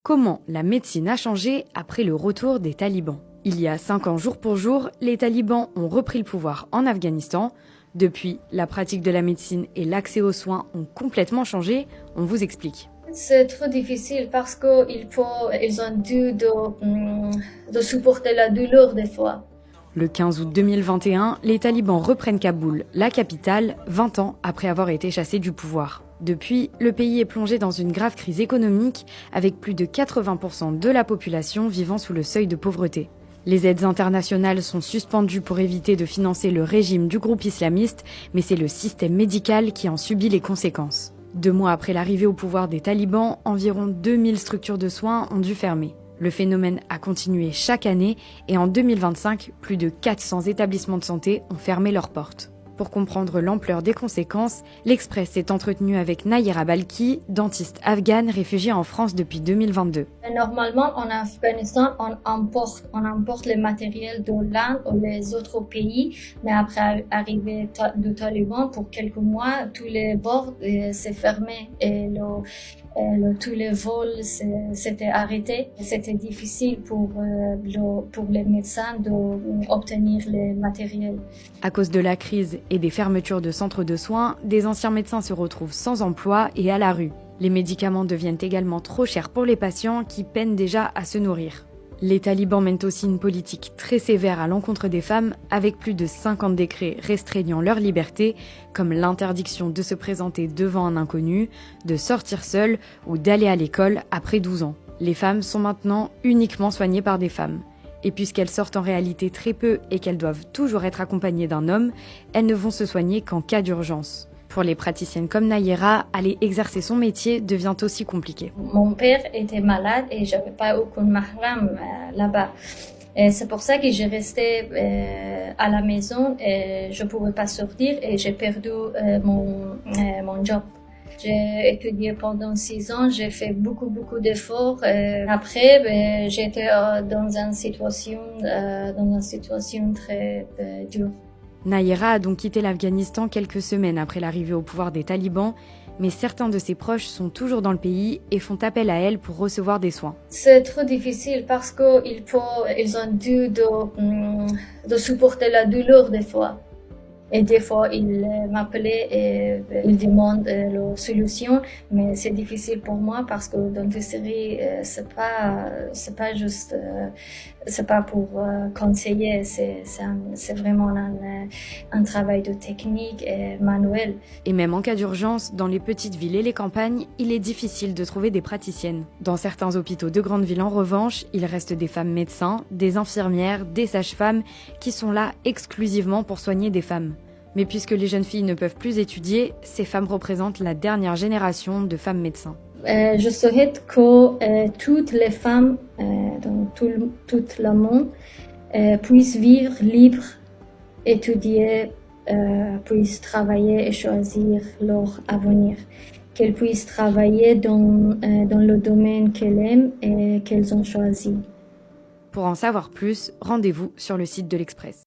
Comment la médecine a changé après le retour des talibans? Il y a 5 ans jour pour jour, les talibans ont repris le pouvoir en Afghanistan. Depuis, la pratique de la médecine et l'accès aux soins ont complètement changé. On vous explique. C'est trop difficile parce qu'ils ont dû de supporter la douleur des fois. Le 15 août 2021, les talibans reprennent Kaboul, la capitale, 20 ans après avoir été chassés du pouvoir. Depuis, le pays est plongé dans une grave crise économique, avec plus de 80% de la population vivant sous le seuil de pauvreté. Les aides internationales sont suspendues pour éviter de financer le régime du groupe islamiste, mais c'est le système médical qui en subit les conséquences. 2 mois après l'arrivée au pouvoir des talibans, environ 2000 structures de soins ont dû fermer. Le phénomène a continué chaque année et en 2025, plus de 400 établissements de santé ont fermé leurs portes. Pour comprendre l'ampleur des conséquences, l'Express s'est entretenu avec Nayera Balki, dentiste afghane réfugiée en France depuis 2022. Normalement, en Afghanistan, on importe les matériels de l'Inde ou les autres pays, mais après l'arrivée du Taliban, pour quelques mois, tous les bords s'est fermé et tous les vols s'étaient arrêtés. C'était difficile pour les médecins d'obtenir les matériels. À cause de la crise et des fermetures de centres de soins, des anciens médecins se retrouvent sans emploi et à la rue. Les médicaments deviennent également trop chers pour les patients qui peinent déjà à se nourrir. Les talibans mènent aussi une politique très sévère à l'encontre des femmes, avec plus de 50 décrets restreignant leur liberté, comme l'interdiction de se présenter devant un inconnu, de sortir seule ou d'aller à l'école après 12 ans. Les femmes sont maintenant uniquement soignées par des femmes. Et puisqu'elles sortent en réalité très peu et qu'elles doivent toujours être accompagnées d'un homme, elles ne vont se soigner qu'en cas d'urgence. Pour les praticiennes comme Nayera, aller exercer son métier devient aussi compliqué. Mon père était malade et j'avais pas aucun mahram là-bas. Et c'est pour ça que j'ai resté à la maison et je pouvais pas sortir et j'ai perdu mon job. J'ai étudié pendant 6 ans, j'ai fait beaucoup d'efforts. Après, j'étais dans une situation très dure. Nayera a donc quitté l'Afghanistan quelques semaines après l'arrivée au pouvoir des talibans, mais certains de ses proches sont toujours dans le pays et font appel à elle pour recevoir des soins. C'est trop difficile parce qu'ils ont dû de supporter la douleur des fois. Et des fois, ils m'appelaient et ils demandent la solution, mais c'est difficile pour moi parce que dans la série, c'est pas juste, c'est pas pour conseiller, c'est vraiment un travail de technique et manuel. Et même en cas d'urgence, dans les petites villes et les campagnes, il est difficile de trouver des praticiennes. Dans certains hôpitaux de grandes villes, en revanche, il reste des femmes médecins, des infirmières, des sages-femmes qui sont là exclusivement pour soigner des femmes. Mais puisque les jeunes filles ne peuvent plus étudier, ces femmes représentent la dernière génération de femmes médecins. Je souhaite que toutes les femmes dans tout le monde puissent vivre libres, étudier, puissent travailler et choisir leur avenir. Qu'elles puissent travailler dans le domaine qu'elles aiment et qu'elles ont choisi. Pour en savoir plus, rendez-vous sur le site de l'Express.